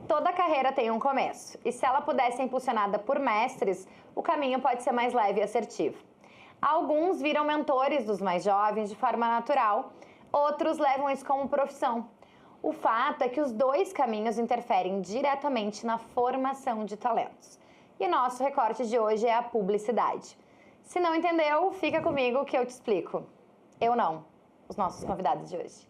toda carreira tem um começo, e se ela puder ser impulsionada por mestres, o caminho pode ser mais leve e assertivo. Alguns viram mentores dos mais jovens de forma natural, outros levam isso como profissão. O fato é que os dois caminhos interferem diretamente na formação de talentos. E o nosso recorte de hoje é a publicidade. Se não entendeu, fica comigo que eu te explico. Eu não, os nossos convidados de hoje.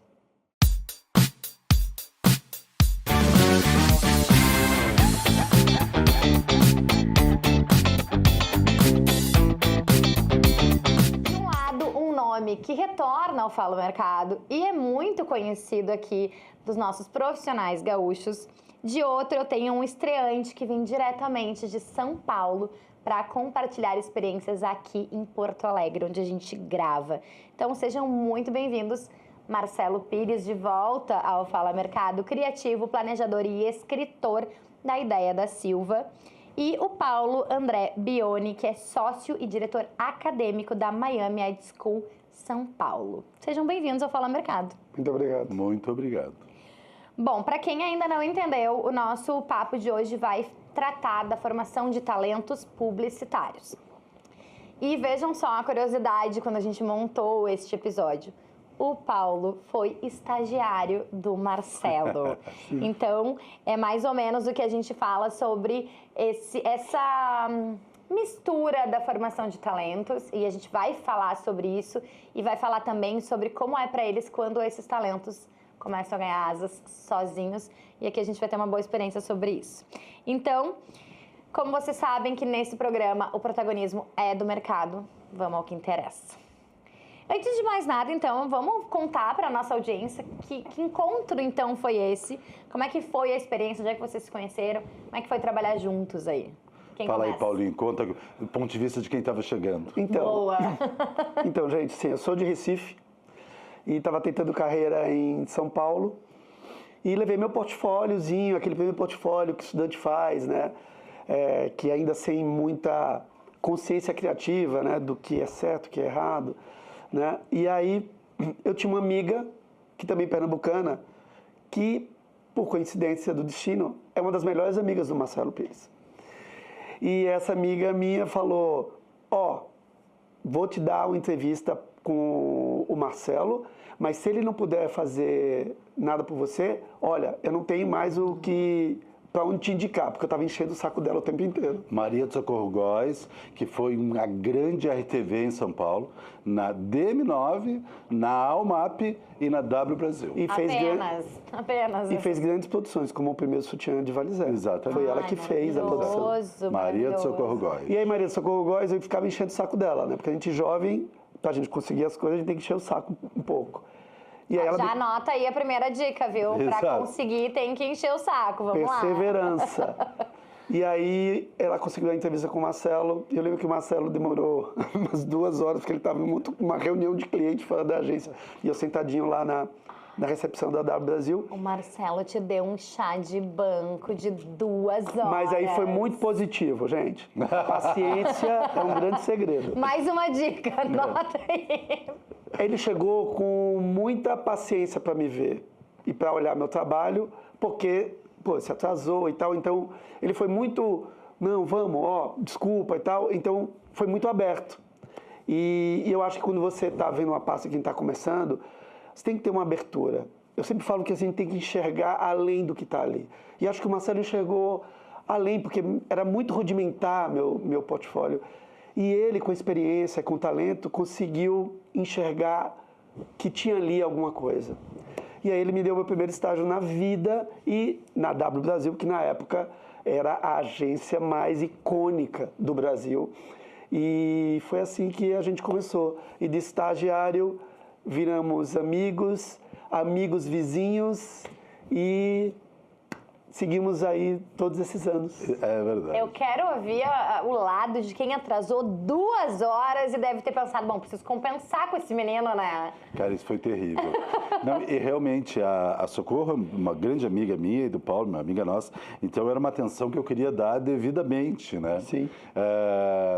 Que retorna ao Fala Mercado e é muito conhecido aqui dos nossos profissionais gaúchos. De outro, eu tenho um estreante que vem diretamente de São Paulo para compartilhar experiências aqui em Porto Alegre, onde a gente grava. Então, sejam muito bem-vindos. Marcelo Pires, de volta ao Fala Mercado, criativo, planejador e escritor da Ideia da Silva. E o Paulo André Bioni, que é sócio e diretor acadêmico da Miami Ed School São Paulo. Sejam bem-vindos ao Fala Mercado. Muito obrigado. Muito obrigado. Bom, para quem ainda não entendeu, o nosso papo de hoje vai tratar da formação de talentos publicitários. E vejam só a curiosidade quando a gente montou este episódio. O Paulo foi estagiário do Marcelo. Então, é mais ou menos o que a gente fala sobre essa mistura da formação de talentos. E a gente vai falar sobre isso e vai falar também sobre como é para eles quando esses talentos começam a ganhar asas sozinhos. E aqui a gente vai ter uma boa experiência sobre isso. Então, como vocês sabem que nesse programa o protagonismo é do mercado, vamos ao que interessa. Antes de mais nada, então, vamos contar para a nossa audiência que encontro, então, foi esse? Como é que foi a experiência? Onde é que vocês se conheceram? Como é que foi trabalhar juntos aí? Quem Fala começa? aí, Paulinho, conta do ponto de vista de quem estava chegando. Boa! Então, gente, sim, eu sou de Recife e estava tentando carreira em São Paulo e levei meu portfóliozinho, aquele primeiro portfólio que o estudante faz, né? Que ainda sem muita consciência criativa, né? Do que é certo, o que é errado. Né? E aí eu tinha uma amiga, que também é pernambucana, que, por coincidência do destino, é uma das melhores amigas do Marcelo Pires. E essa amiga minha falou, vou te dar uma entrevista com o Marcelo, mas se ele não puder fazer nada por você, olha, eu não tenho mais para onde te indicar, porque eu estava enchendo o saco dela o tempo inteiro. Maria de Socorro Góes, que foi uma grande RTV em São Paulo, na DM9, na Almap e na W Brasil. E apenas. E fez grandes produções, como o primeiro sutiã de Valizé. Exatamente. Foi ela que fez a produção. Maria de Socorro Góes. E aí, Maria de Socorro Góes, eu ficava enchendo o saco dela, né? Porque a gente jovem, pra gente conseguir as coisas, a gente tem que encher o saco um pouco. E aí Já anota aí a primeira dica, viu? Para conseguir, tem que encher o saco. Vamos lá. Perseverança. E aí, ela conseguiu a entrevista com o Marcelo. E eu lembro que o Marcelo demorou umas 2 horas, porque ele estava em uma reunião de cliente fora da agência. E eu sentadinho lá na recepção da W Brasil. O Marcelo te deu um chá de banco de 2 horas. Mas aí foi muito positivo, gente. Paciência é um grande segredo. Mais uma dica, anota aí. Ele chegou com muita paciência para me ver e para olhar meu trabalho, porque, se atrasou e tal. Então, ele foi muito, não, vamos, desculpa e tal. Então, foi muito aberto. E eu acho que quando você está vendo uma pasta, quem está começando, você tem que ter uma abertura. Eu sempre falo que a gente tem que enxergar além do que está ali. E acho que o Marcelo enxergou além, porque era muito rudimentar meu portfólio. E ele, com experiência, com talento, conseguiu enxergar que tinha ali alguma coisa. E aí ele me deu meu primeiro estágio na vida e na W Brasil, que na época era a agência mais icônica do Brasil. E foi assim que a gente começou. E de estagiário viramos amigos vizinhos e seguimos aí todos esses anos. É verdade. Eu quero ouvir o lado de quem atrasou 2 horas e deve ter pensado, bom, preciso compensar com esse menino, né? Cara, isso foi terrível. Não, e realmente, a Socorro, uma grande amiga minha e do Paulo, uma amiga nossa, então era uma atenção que eu queria dar devidamente, né? Sim.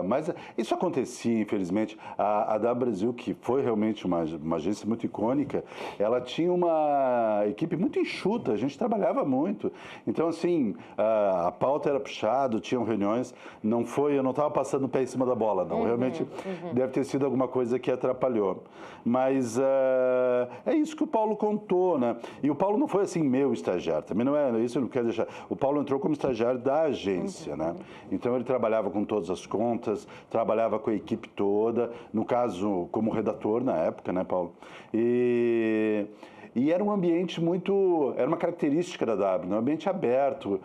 Mas isso acontecia, infelizmente. A W Brasil, que foi realmente uma agência muito icônica, ela tinha uma equipe muito enxuta, a gente trabalhava muito. Então, assim, a pauta era puxada, tinham reuniões, eu não estava passando o pé em cima da bola, não. Realmente deve ter sido alguma coisa que atrapalhou. Mas é isso que o Paulo contou, né? E o Paulo não foi, assim, meu estagiário, também não é, isso eu não quero deixar. O Paulo entrou como estagiário da agência, né? Então, ele trabalhava com todas as contas, trabalhava com a equipe toda, no caso, como redator na época, né, Paulo? E era um ambiente era uma característica da W, um ambiente aberto.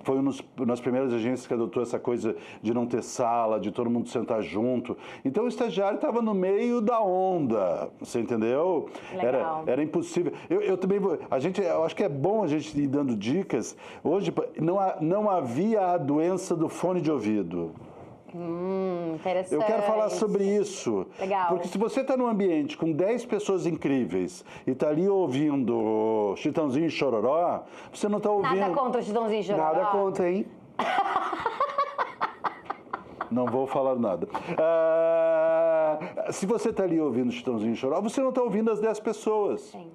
Foi nas primeiras agências que adotou essa coisa de não ter sala, de todo mundo sentar junto. Então o estagiário estava no meio da onda, você entendeu? Legal. Era impossível. Eu também, eu acho que é bom a gente ir dando dicas. Hoje não havia a doença do fone de ouvido. Interessante. Eu quero falar sobre isso. Legal. Porque se você está num ambiente com 10 pessoas incríveis e está ali ouvindo Chitãozinho e Chororó, você não está ouvindo... Nada contra o Chitãozinho e Chororó. Nada contra, hein? Não vou falar nada. Se você está ali ouvindo Chitãozinho e Chororó, você não está ouvindo as 10 pessoas. Sim.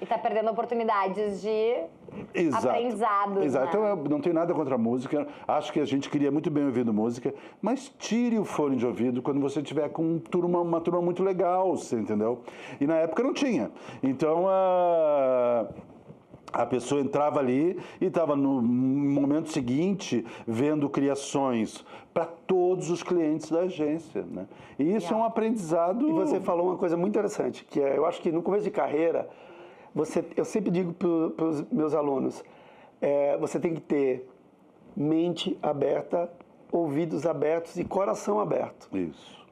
E está perdendo oportunidades de aprendizados. Exato. Né? Então, eu não tenho nada contra a música. Acho que a gente queria muito bem ouvindo música, mas tire o fone de ouvido quando você tiver com uma turma muito legal, você entendeu? E na época não tinha. Então, a pessoa entrava ali e estava no momento seguinte vendo criações para todos os clientes da agência, né? E isso é um aprendizado... E você falou uma coisa muito interessante, que eu acho que no começo de carreira, eu sempre digo para os meus alunos, você tem que ter mente aberta, ouvidos abertos e coração aberto. Isso.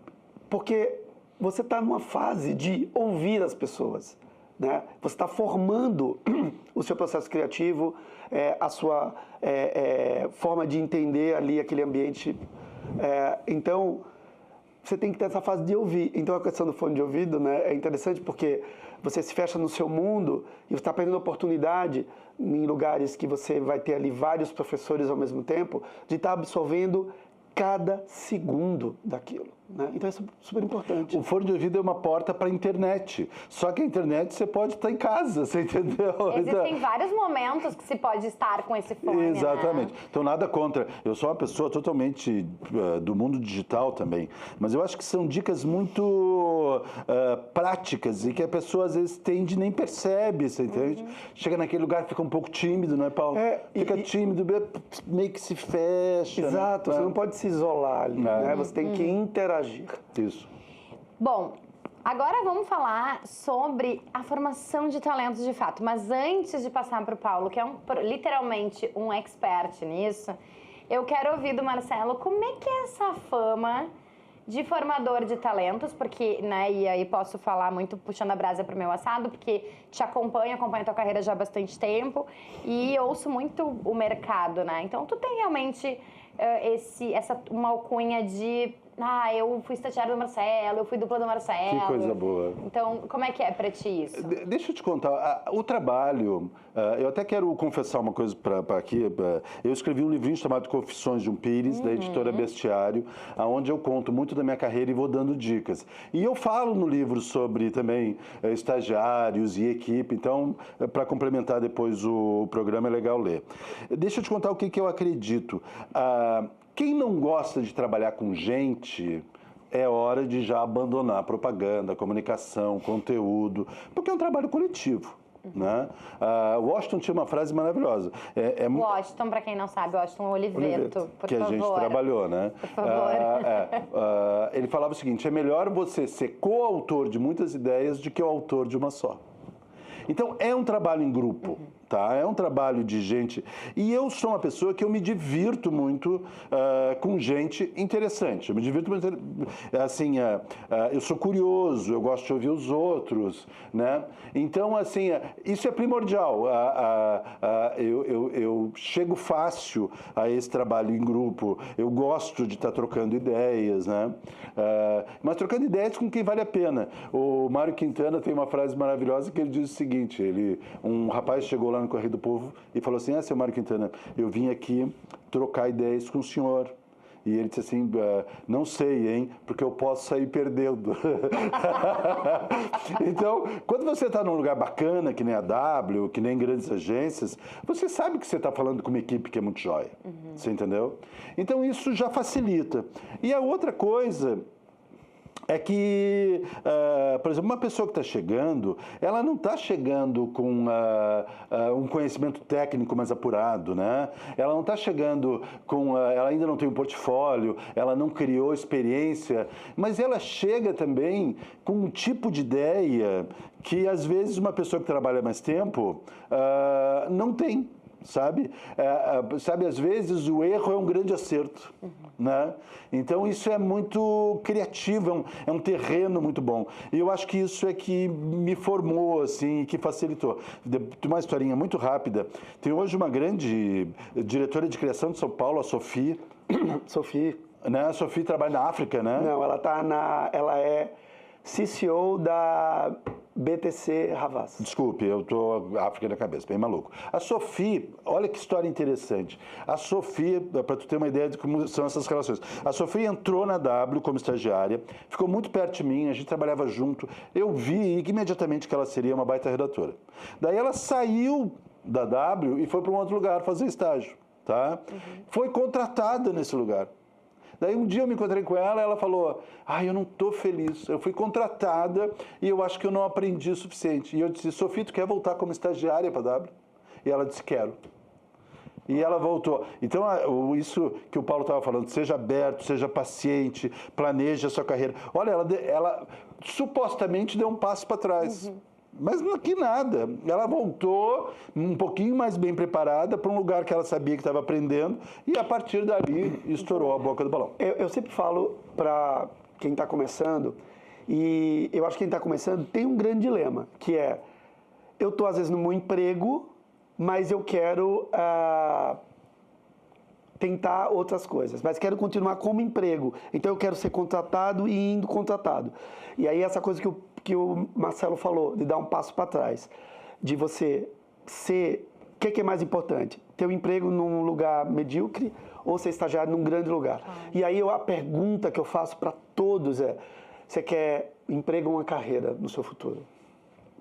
Porque você está numa fase de ouvir as pessoas, né? Você está formando o seu processo criativo, a sua forma de entender ali aquele ambiente. Então, você tem que ter essa fase de ouvir. Então, a questão do fone de ouvido, né, é interessante porque você se fecha no seu mundo e você está perdendo a oportunidade em lugares que você vai ter ali vários professores ao mesmo tempo de estar absorvendo cada segundo daquilo, né? Então, isso é super importante. O fone de ouvido é uma porta para a internet. Só que a internet você pode estar em casa, você entendeu? Existem vários momentos que se pode estar com esse fone. Exatamente. Né? Então, nada contra. Eu sou uma pessoa totalmente do mundo digital também. Mas eu acho que são dicas muito práticas e que a pessoa às vezes tende nem percebe, você entende? Chega naquele lugar, fica um pouco tímido, não é, Paulo? Fica tímido, meio que se fecha. Exato. Né? Você não pode se isolar ali, né? Você tem que interagir. Isso. Bom, agora vamos falar sobre a formação de talentos de fato. Mas antes de passar para o Paulo, que é literalmente um expert nisso, eu quero ouvir do Marcelo como é que é essa fama de formador de talentos, porque, né, e aí posso falar muito puxando a brasa para o meu assado, porque te acompanho a tua carreira já há bastante tempo e ouço muito o mercado, né? Então, tu tem realmente uma alcunha de... eu fui estagiário do Marcelo, eu fui dupla do Marcelo. Que coisa boa. Então, como é que é pra ti isso? Deixa eu te contar, o trabalho, eu até quero confessar uma coisa para aqui, eu escrevi um livrinho chamado Confissões de um Pires, da editora Bestiário, onde eu conto muito da minha carreira e vou dando dicas. E eu falo no livro sobre também estagiários e equipe, então, para complementar depois o programa, é legal ler. Deixa eu te contar o que eu acredito. Quem não gosta de trabalhar com gente, é hora de já abandonar a propaganda, a comunicação, conteúdo, porque é um trabalho coletivo. Né? Washington tinha uma frase maravilhosa. Washington, para quem não sabe, Washington Oliveto, por que favor. A gente trabalhou, né? Por favor. Ele falava o seguinte, é melhor você ser coautor de muitas ideias do que o autor de uma só. Então, é um trabalho em grupo, tá? É um trabalho de gente. E eu sou uma pessoa que eu me divirto muito com gente interessante. Eu me divirto muito, assim, eu sou curioso, eu gosto de ouvir os outros, né? Então, assim, isso é primordial. Eu chego fácil a esse trabalho em grupo. Eu gosto de estar trocando ideias, né? Mas trocando ideias com quem vale a pena. O Mário Quintana tem uma frase maravilhosa que ele diz o seguinte, um rapaz chegou lá no Correio do Povo e falou assim, seu Mário Quintana, eu vim aqui trocar ideias com o senhor. E ele disse assim, não sei, hein, porque eu posso sair perdendo. Então, quando você está num lugar bacana, que nem a W, que nem grandes agências, você sabe que você está falando com uma equipe que é muito jóia. Você entendeu? Então, isso já facilita. E a outra coisa é que, por exemplo, uma pessoa que está chegando, ela não está chegando com um conhecimento técnico mais apurado, né? Ela não está chegando com... ela ainda não tem um portfólio, ela não criou experiência, mas ela chega também com um tipo de ideia que, às vezes, uma pessoa que trabalha mais tempo não tem. Sabe? Sabe, às vezes o erro é um grande acerto, né? Então isso é muito criativo, é um terreno muito bom. E eu acho que isso é que me formou, assim, que facilitou. Uma historinha muito rápida. Tem hoje uma grande diretora de criação de São Paulo, a Sophie. Sophie. Né? A Sophie trabalha na África, né? Não, ela é CCO da BTC Havas. Desculpe, eu estou África na cabeça, bem maluco. A Sophie, olha que história interessante. A Sophie, para tu ter uma ideia de como são essas relações. A Sophie entrou na W como estagiária, ficou muito perto de mim, a gente trabalhava junto. Eu vi imediatamente que ela seria uma baita redatora. Daí ela saiu da W e foi para um outro lugar fazer estágio, tá? Foi contratada nesse lugar. Daí um dia eu me encontrei com ela e ela falou, eu não estou feliz, eu fui contratada e eu acho que eu não aprendi o suficiente. E eu disse, Sophie, tu quer voltar como estagiária para a W? E ela disse, quero. E ela voltou. Então, isso que o Paulo estava falando, seja aberto, seja paciente, planeje a sua carreira. Olha, ela supostamente deu um passo para trás. Mas que nada. Ela voltou um pouquinho mais bem preparada para um lugar que ela sabia que estava aprendendo e, a partir dali, estourou a boca do balão. Eu sempre falo para quem está começando, e eu acho que quem está começando tem um grande dilema, que é, eu estou, às vezes, no meu emprego, mas eu quero tentar outras coisas, mas quero continuar como emprego. Então, eu quero ser contratado e indo contratado. E aí, essa coisa que o Marcelo falou, de dar um passo para trás, de você ser... O que é mais importante? Ter um emprego num lugar medíocre ou ser estagiário num grande lugar? E aí, a pergunta que eu faço para todos é, você quer emprego ou uma carreira no seu futuro?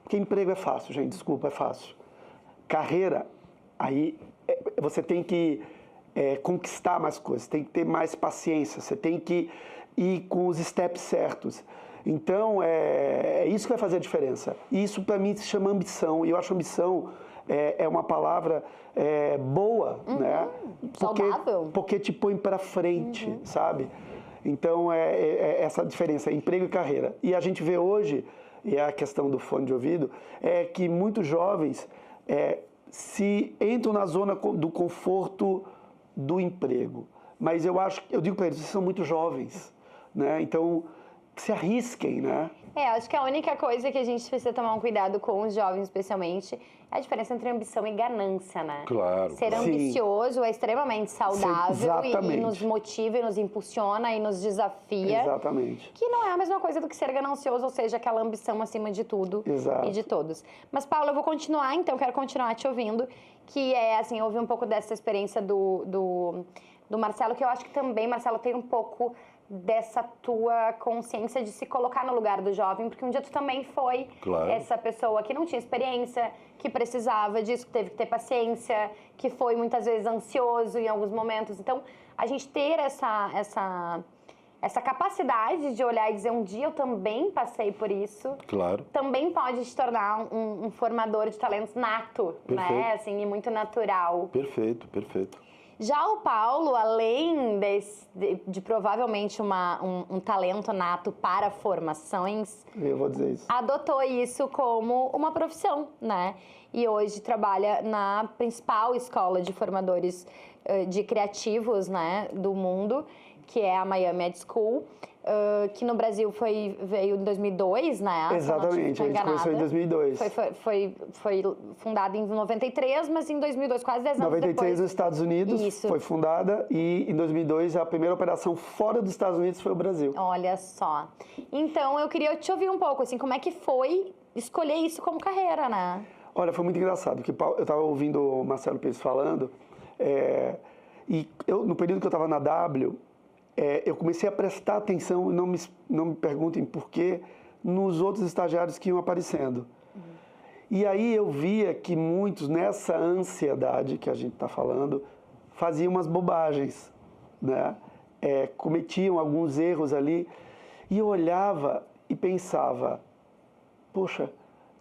Porque emprego é fácil, gente, desculpa, é fácil. Carreira, aí você tem que conquistar mais coisas, tem que ter mais paciência, você tem que ir com os steps certos. Então, é isso que vai fazer a diferença. E isso, para mim, se chama ambição. E eu acho ambição é uma palavra boa, né? Saudável. Porque te põe para frente, sabe? Então, essa diferença, emprego e carreira. E a gente vê hoje, e é a questão do fone de ouvido, é que muitos jovens se entram na zona do conforto do emprego. Mas eu digo para eles, vocês são muito jovens, né? Então, se arrisquem, né? Acho que a única coisa que a gente precisa tomar um cuidado com os jovens, especialmente, é a diferença entre ambição e ganância, né? Claro. Ser ambicioso é extremamente saudável e nos motiva, e nos impulsiona e nos desafia. Exatamente. Que não é a mesma coisa do que ser ganancioso, ou seja, aquela ambição acima de tudo e de todos. Mas, Paula, eu vou continuar, então, quero continuar te ouvindo, que eu ouvi um pouco dessa experiência do Marcelo, que eu acho que também, Marcelo, tem um pouco dessa tua consciência de se colocar no lugar do jovem, porque um dia tu também foi essa pessoa que não tinha experiência, que precisava disso, que teve que ter paciência, que foi muitas vezes ansioso em alguns momentos. Então, a gente ter essa capacidade de olhar e dizer, um dia eu também passei por isso, também pode te tornar um formador de talentos nato, né? Assim, e muito natural. Perfeito, perfeito. Já o Paulo, além de provavelmente um talento nato para formações, eu vou dizer isso, adotou isso como uma profissão, né? E hoje trabalha na principal escola de formadores de criativos, né, do mundo, que é a Miami Ed School, que no Brasil veio em 2002, né? Exatamente, a gente começou em 2002. Foi fundada em 93, mas em 2002, quase 10 anos 93 depois. nos Estados Unidos, foi fundada, e em 2002 a primeira operação fora dos Estados Unidos foi o Brasil. Olha só. Então, eu queria te ouvir um pouco, assim, como é que foi escolher isso como carreira, né? Olha, foi muito engraçado, porque eu estava ouvindo o Marcelo Pires falando, e no período que eu estava na W, eu comecei a prestar atenção, não me perguntem por quê, nos outros estagiários que iam aparecendo. E aí eu via que muitos, nessa ansiedade que a gente está falando, faziam umas bobagens, né? Cometiam alguns erros ali, e eu olhava e pensava, poxa,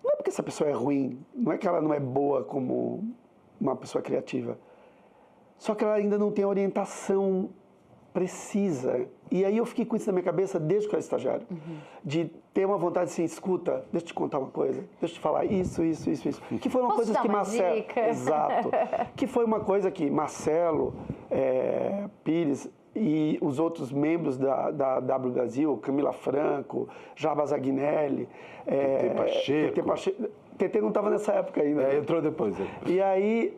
não é porque essa pessoa é ruim, não é que ela não é boa como uma pessoa criativa, só que ela ainda não tem a orientação precisa. E aí eu fiquei com isso na minha cabeça desde que eu era estagiário, de ter uma vontade assim, escuta, deixa eu te contar uma coisa, deixa eu te falar isso. Que foi uma coisa que Marcelo... Exato. Que foi uma coisa que Marcelo Pires e os outros membros da W Brasil, Camila Franco, Jarbas Agnelli, TT Pacheco. TT não estava nessa época ainda. Entrou depois. E aí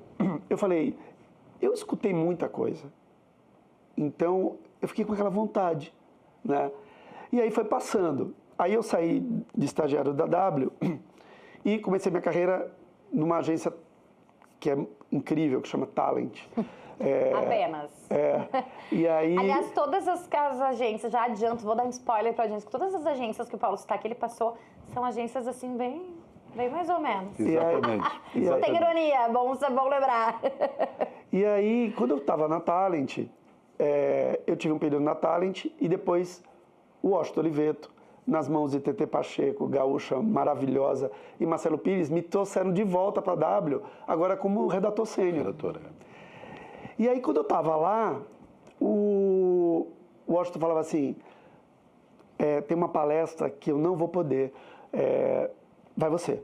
eu falei, eu escutei muita coisa. Então, eu fiquei com aquela vontade, né? E aí foi passando. Aí eu saí de estagiário da W e comecei minha carreira numa agência que é incrível, que chama Talent. Apenas. E aí... Aliás, todas as agências, já adianto, vou dar um spoiler para a agência, todas as agências que o Paulo está que ele passou, são agências assim, bem mais ou menos. Exatamente. Não tem ironia, é bom lembrar. E aí, quando eu estava na Talent... eu tive um período na Talent e depois o Washington Oliveto, nas mãos de TT Pacheco, gaúcha maravilhosa, e Marcelo Pires, me trouxeram de volta para a W, agora como redator sênior. E aí, quando eu estava lá, o Washington falava assim, tem uma palestra que eu não vou poder, vai você. Eu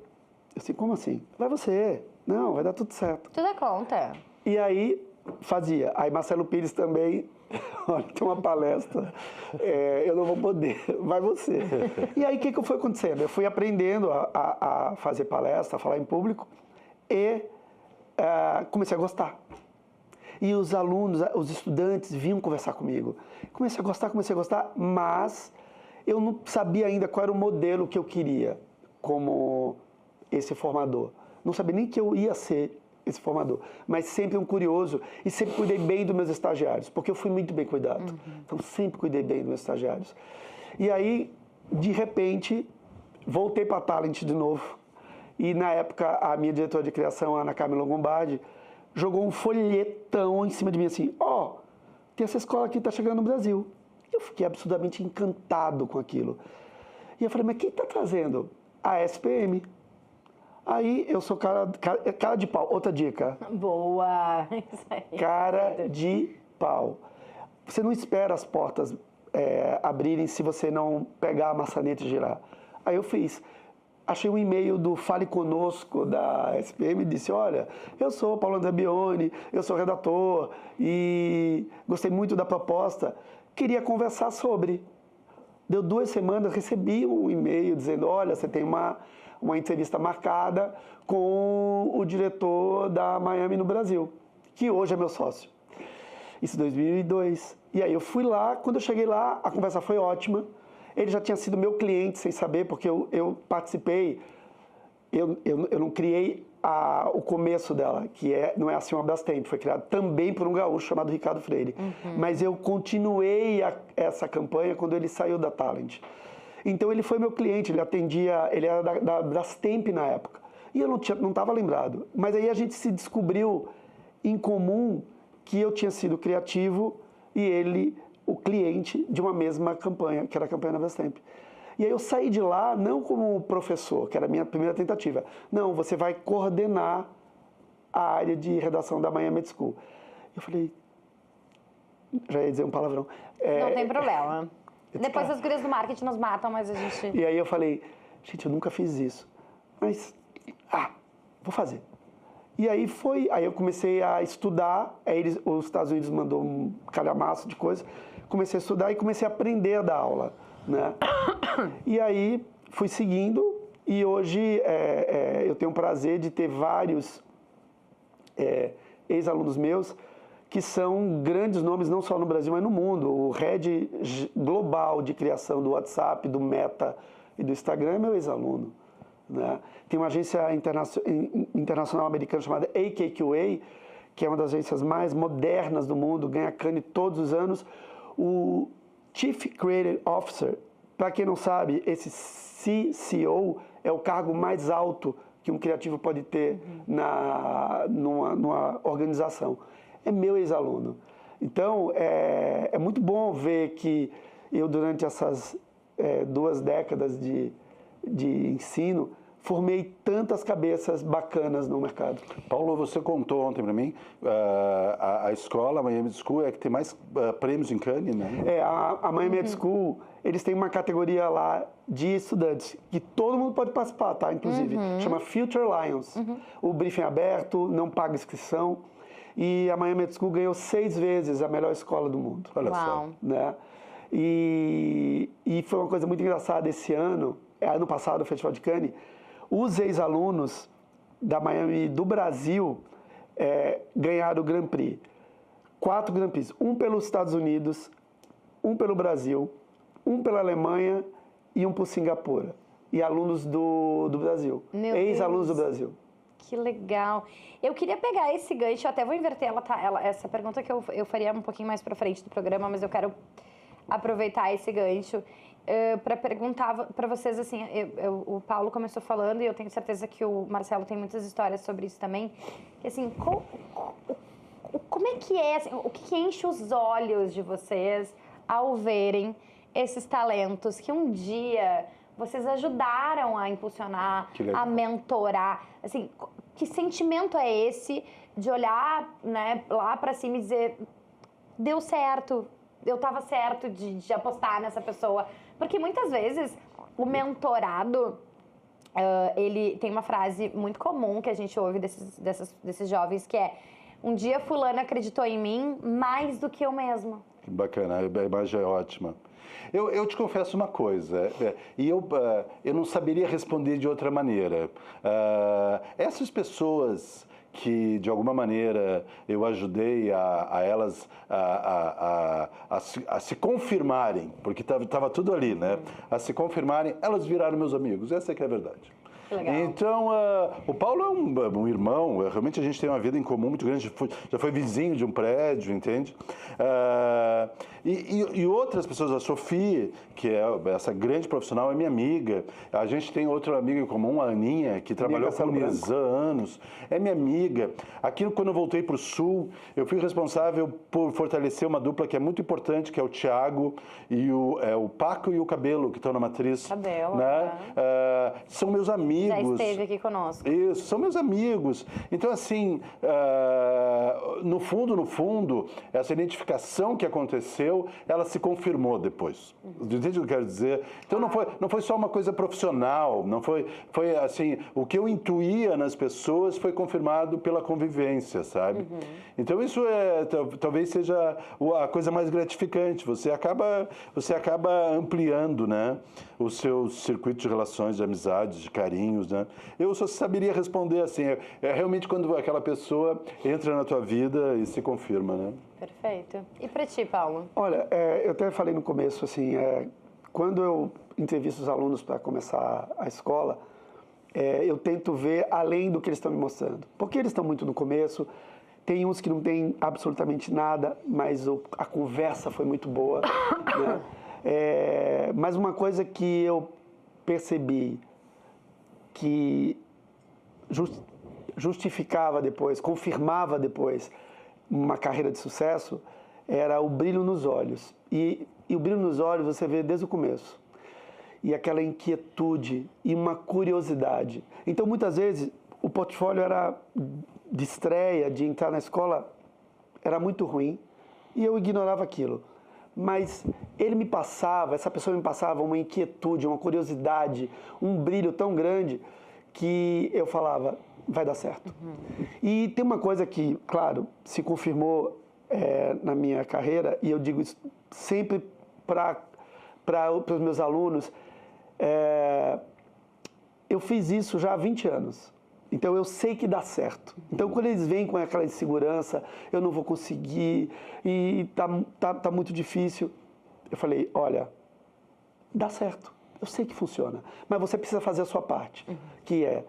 disse, como assim? Vai você. Não, vai dar tudo certo. Tu dá conta. E aí... fazia. Aí Marcelo Pires também, olha, tem uma palestra, eu não vou poder, vai você. E aí o que foi acontecendo? Eu fui aprendendo a fazer palestra, a falar em público e comecei a gostar. E os alunos, os estudantes vinham conversar comigo. Comecei a gostar, mas eu não sabia ainda qual era o modelo que eu queria como esse formador. Não sabia nem que eu ia ser esse formador, mas sempre um curioso e sempre cuidei bem dos meus estagiários, porque eu fui muito bem cuidado. Então, sempre cuidei bem dos meus estagiários. E aí, de repente, voltei para a Talent de novo. E, na época, a minha diretora de criação, Ana Carmen Longombardi, jogou um folhetão em cima de mim, assim, tem essa escola aqui que está chegando no Brasil. Eu fiquei absurdamente encantado com aquilo. E eu falei, mas quem está trazendo? A SPM. Aí eu sou cara de pau. Outra dica. Boa! Isso aí. Cara de pau. Você não espera as portas abrirem se você não pegar a maçaneta e girar. Aí eu fiz. Achei um e-mail do Fale Conosco da SPM e disse, olha, eu sou Paulo André Bione, eu sou redator e gostei muito da proposta. Queria conversar sobre. Deu 2 semanas, recebi um e-mail dizendo, olha, você tem uma entrevista marcada com o diretor da Miami no Brasil, que hoje é meu sócio. Isso em 2002. E aí eu fui lá, quando eu cheguei lá, a conversa foi ótima. Ele já tinha sido meu cliente sem saber, porque eu participei, eu não criei o começo dela, que não é assim uma Brastemp, foi criado também por um gaúcho chamado Ricardo Freire. Mas eu continuei essa campanha quando ele saiu da Talent. Então ele foi meu cliente, ele era da Brastemp na época. E eu não estava lembrado. Mas aí a gente se descobriu em comum que eu tinha sido criativo e ele o cliente de uma mesma campanha, que era a campanha da Brastemp. E aí eu saí de lá não como professor, que era a minha primeira tentativa. Não, você vai coordenar a área de redação da Miami School. Eu falei, já ia dizer um palavrão. Não tem problema. Depois as gurias do marketing nos matam, mas a gente... E aí eu falei, gente, eu nunca fiz isso. Mas, vou fazer. E aí eu comecei a estudar, os Estados Unidos mandou um calhamaço de coisa, comecei a estudar e comecei a aprender a dar aula, né? E aí fui seguindo e hoje eu tenho o prazer de ter vários ex-alunos meus que são grandes nomes, não só no Brasil, mas no mundo. O head global de criação do WhatsApp, do Meta e do Instagram é meu ex-aluno, né? Tem uma agência internacional americana chamada AKQA, que é uma das agências mais modernas do mundo, ganha Cannes todos os anos. O Chief Creative Officer, para quem não sabe, esse CCO é o cargo mais alto que um criativo pode ter numa organização. É meu ex-aluno. Então, é muito bom ver que eu, durante essas 2 décadas de ensino, formei tantas cabeças bacanas no mercado. Paulo, você contou ontem para mim, a escola, a Miami School, é que tem mais prêmios em Cannes, né? A Miami School, eles têm uma categoria lá de estudantes, que todo mundo pode participar, tá? Inclusive, chama Future Lions. O briefing é aberto, não paga inscrição. E a Miami School ganhou 6 vezes a melhor escola do mundo. Olha Uau. só. Né? E foi uma coisa muito engraçada esse ano, ano passado, o Festival de Cannes, os ex-alunos da Miami do Brasil ganharam o Grand Prix. 4 Grand Prix, um pelos Estados Unidos, um pelo Brasil, um pela Alemanha e um por Singapura. E alunos do Brasil, ex-alunos do Brasil. Que legal. Eu queria pegar esse gancho, eu até vou inverter essa pergunta que eu faria um pouquinho mais para frente do programa, mas eu quero aproveitar esse gancho para perguntar para vocês, assim, o Paulo começou falando e eu tenho certeza que o Marcelo tem muitas histórias sobre isso também, que assim, como é que é, assim, o que enche os olhos de vocês ao verem esses talentos que um dia vocês ajudaram a impulsionar, a mentorar, assim, que sentimento é esse de olhar, né, lá para cima e dizer, deu certo, eu estava certo de apostar nessa pessoa, porque muitas vezes o mentorado, ele tem uma frase muito comum que a gente ouve desses jovens, que é, um dia fulano acreditou em mim mais do que eu mesmo. Que bacana, a imagem é ótima. Eu te confesso uma coisa, e eu não saberia responder de outra maneira. Essas pessoas que, de alguma maneira, eu ajudei a elas a se confirmarem, porque estava tudo ali, né? A se confirmarem, elas viraram meus amigos, essa é que é a verdade. Legal. Então, o Paulo é um irmão, realmente a gente tem uma vida em comum muito grande, já foi vizinho de um prédio, entende? E outras pessoas, a Sofia, que é essa grande profissional, é minha amiga. A gente tem outra amiga em comum, a Aninha, que trabalhou com o Nizam há anos, é minha amiga. Aquilo, quando eu voltei para o Sul, eu fui responsável por fortalecer uma dupla que é muito importante, que é o Thiago e o Paco e o Cabelo, que estão na Matriz. Cabelo, né? São meus amigos. Já esteve aqui conosco. Isso, são meus amigos. Então, assim, no fundo, essa identificação que aconteceu, ela se confirmou depois. Entende o que eu quero dizer? Então, não foi só uma coisa profissional, não foi assim, o que eu intuía nas pessoas foi confirmado pela convivência, sabe? Então, isso talvez seja a coisa mais gratificante. Você acaba ampliando, né, os seus circuitos de relações, de amizades, de carinhos, né? Eu só saberia responder assim, realmente quando aquela pessoa entra na tua vida e se confirma, né? Perfeito. E para ti, Paulo? Olha, eu até falei no começo, assim, quando eu entrevisto os alunos para começar a escola, eu tento ver além do que eles estão me mostrando. Porque eles estão muito no começo, tem uns que não tem absolutamente nada, mas a conversa foi muito boa, né? Mas uma coisa que eu percebi que justificava depois, confirmava depois uma carreira de sucesso, era o brilho nos olhos. E o brilho nos olhos você vê desde o começo. E aquela inquietude e uma curiosidade. Então, muitas vezes, o portfólio era de estreia, de entrar na escola, era muito ruim e eu ignorava aquilo. Mas essa pessoa me passava uma inquietude, uma curiosidade, um brilho tão grande que eu falava, vai dar certo. E tem uma coisa que, claro, se confirmou na minha carreira, e eu digo isso sempre para os meus alunos, eu fiz isso já há 20 anos. Então, eu sei que dá certo. Então, quando eles vêm com aquela insegurança, eu não vou conseguir, e tá muito difícil, eu falei, olha, dá certo. Eu sei que funciona. Mas você precisa fazer a sua parte, que é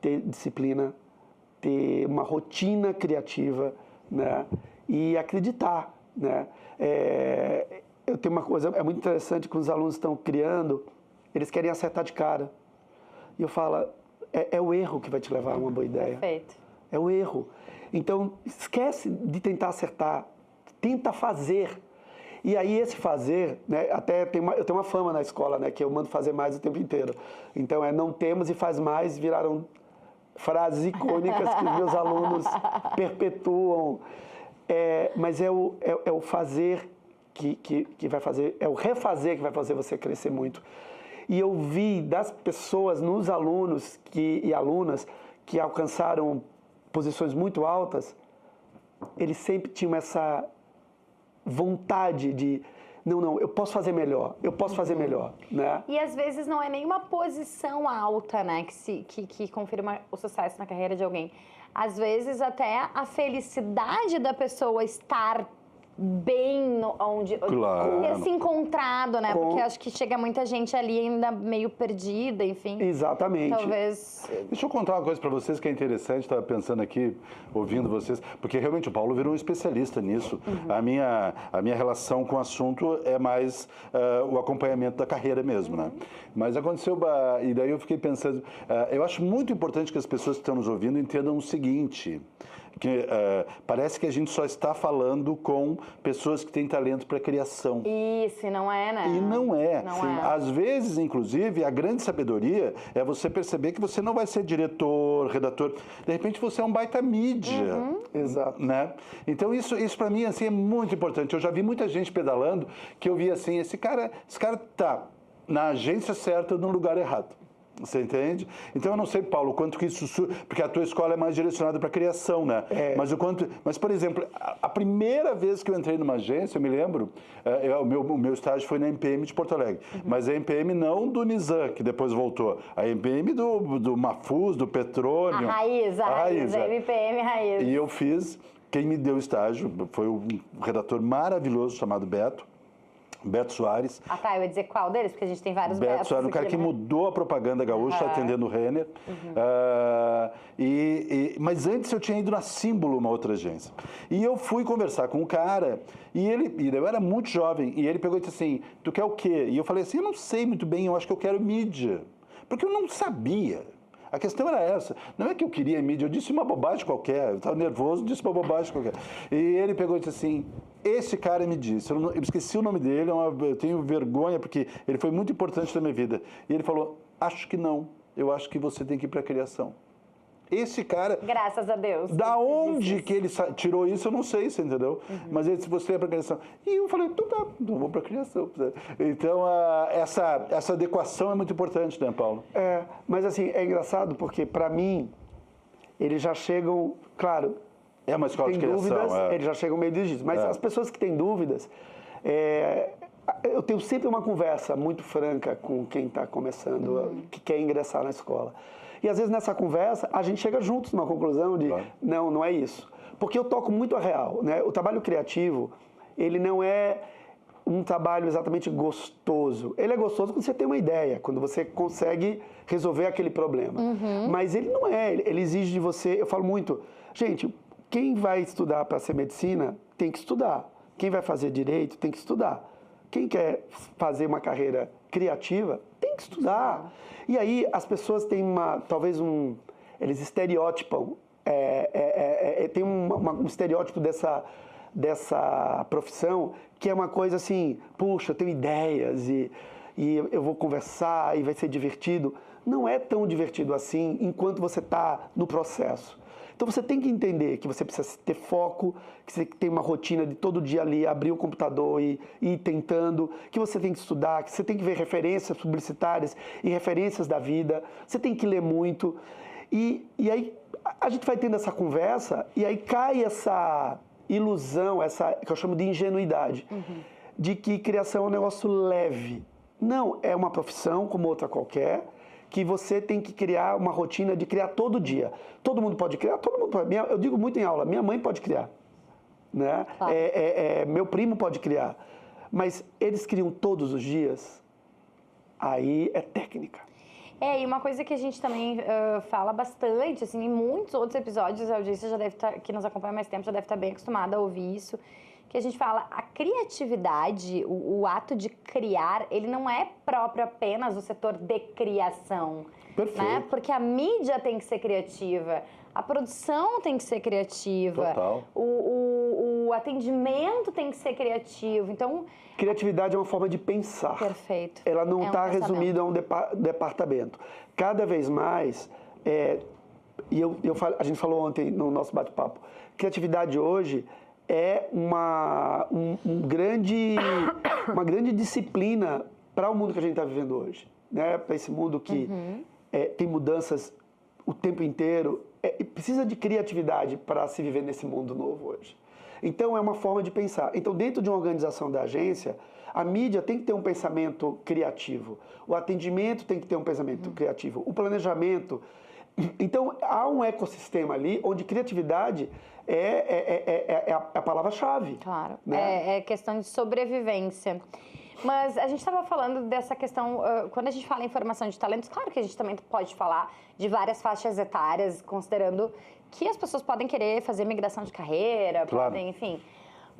ter disciplina, ter uma rotina criativa, né? E acreditar, né? eu tenho uma coisa, é muito interessante que os alunos estão criando, eles querem acertar de cara. E eu falo, é o erro que vai te levar a uma boa ideia. Perfeito. É o erro. Então, esquece de tentar acertar, tenta fazer. E aí esse fazer, né, até eu tenho uma fama na escola, né, que eu mando fazer mais o tempo inteiro. Então, não temos e faz mais viraram frases icônicas que os meus alunos perpetuam. Mas é o fazer que vai fazer, é o refazer que vai fazer você crescer muito. E eu vi das pessoas, nos alunos e alunas que alcançaram posições muito altas, eles sempre tinham essa vontade de, não, eu posso fazer melhor, né? E às vezes não é nenhuma posição alta, né, que confirma o sucesso na carreira de alguém. Às vezes até a felicidade da pessoa estar bem onde ter se encontrado, né? Porque acho que chega muita gente ali ainda meio perdida, enfim. Exatamente. Talvez. Deixa eu contar uma coisa para vocês que é interessante, estava pensando aqui, ouvindo vocês, porque realmente o Paulo virou um especialista nisso. A minha relação com o assunto é mais o acompanhamento da carreira mesmo, né? Mas aconteceu, e daí eu fiquei pensando, eu acho muito importante que as pessoas que estão nos ouvindo entendam o seguinte, que parece que a gente só está falando com pessoas que têm talento para criação. Isso, e não é, né? E não é. Não é. Às vezes, inclusive, a grande sabedoria é você perceber que você não vai ser diretor, redator. De repente, você é um baita mídia. Exato. Né? Então, isso para mim assim, é muito importante. Eu já vi muita gente pedalando que eu vi assim, esse cara tá na agência certa, no lugar errado. Você entende? Então, eu não sei, Paulo, o quanto que isso... Porque a tua escola é mais direcionada para a criação, né? Mas, por exemplo, a primeira vez que eu entrei numa agência, eu me lembro, o meu estágio foi na MPM de Porto Alegre. Mas a MPM não do Nizam, que depois voltou. A MPM do Mafuz, do Petrônio. A raiz, a MPM raiz. E eu fiz... Quem me deu estágio foi um redator maravilhoso chamado Beto Soares. Ah, tá, eu ia dizer qual deles, porque a gente tem vários Beto Soares, um cara que mudou a propaganda gaúcha, atendendo o Renner. Mas antes eu tinha ido na Símbolo, uma outra agência. E eu fui conversar com um cara, e eu era muito jovem, e ele pegou e disse assim, tu quer o quê? E eu falei assim, eu não sei muito bem, eu acho que eu quero mídia. Porque eu não sabia. A questão era essa. Não é que eu queria mídia, eu disse uma bobagem qualquer. Eu estava nervoso, disse uma bobagem qualquer. E ele pegou e disse assim, esse cara me disse, eu esqueci o nome dele, eu tenho vergonha, porque ele foi muito importante na minha vida. E ele falou, acho que não, eu acho que você tem que ir para a criação. Esse cara... Graças a Deus. Da onde que ele tirou isso, eu não sei, você entendeu? Mas ele disse, você é para a criação. E eu falei, então tá, então vou para a criação. Então, essa adequação é muito importante, né, Paulo? Mas assim, é engraçado porque, para mim, eles já chegam, claro... É uma escola de criação. Dúvidas, eles já chegam meio disso. Mas as pessoas que têm dúvidas, eu tenho sempre uma conversa muito franca com quem está começando, que quer ingressar na escola. E às vezes nessa conversa, a gente chega juntos numa conclusão de, não é isso. Porque eu toco muito a real, né? O trabalho criativo, ele não é um trabalho exatamente gostoso. Ele é gostoso quando você tem uma ideia, quando você consegue resolver aquele problema. Mas ele não é, ele exige de você, eu falo muito, gente, quem vai estudar para ser medicina, tem que estudar. Quem vai fazer direito, tem que estudar. Quem quer fazer uma carreira criativa, tem que estudar. E aí as pessoas têm eles estereotipam, tem um estereótipo dessa profissão que é uma coisa assim, puxa, eu tenho ideias e eu vou conversar e vai ser divertido. Não é tão divertido assim enquanto você está no processo. Então você tem que entender que você precisa ter foco, que você tem uma rotina de todo dia ali abrir o computador e ir tentando, que você tem que estudar, que você tem que ver referências publicitárias e referências da vida, você tem que ler muito. E aí a gente vai tendo essa conversa e aí cai essa ilusão, essa que eu chamo de ingenuidade, de que criação é um negócio leve. Não, é uma profissão como outra qualquer, que você tem que criar uma rotina de criar todo dia. Todo mundo pode criar, todo mundo pode. Eu digo muito em aula, minha mãe pode criar, né? Claro. Meu primo pode criar. Mas eles criam todos os dias, aí é técnica. E uma coisa que a gente também fala bastante, assim, em muitos outros episódios, a audiência já deve estar, que nos acompanha há mais tempo, já deve estar bem acostumada a ouvir isso, que a gente fala, a criatividade, o ato de criar, ele não é próprio apenas do setor de criação. Perfeito. Né? Porque a mídia tem que ser criativa, a produção tem que ser criativa, Total. o atendimento tem que ser criativo. Então, Criatividade é uma forma de pensar. perfeito. Ela não É um está pensamento. resumida a um departamento. Cada vez mais, a gente falou ontem no nosso bate-papo, criatividade hoje é uma grande disciplina para o mundo que a gente está vivendo hoje. Né? Para esse mundo que tem mudanças o tempo inteiro, e precisa de criatividade para se viver nesse mundo novo hoje. Então, é uma forma de pensar. Então, dentro de uma organização da agência, a mídia tem que ter um pensamento criativo, o atendimento tem que ter um pensamento criativo, o planejamento. Então, há um ecossistema ali onde criatividade é a palavra-chave. Claro, Né? é questão de sobrevivência. Mas a gente estava falando dessa questão, quando a gente fala em formação de talentos, claro que a gente também pode falar de várias faixas etárias, considerando que as pessoas podem querer fazer migração de carreira, Claro. podem, enfim.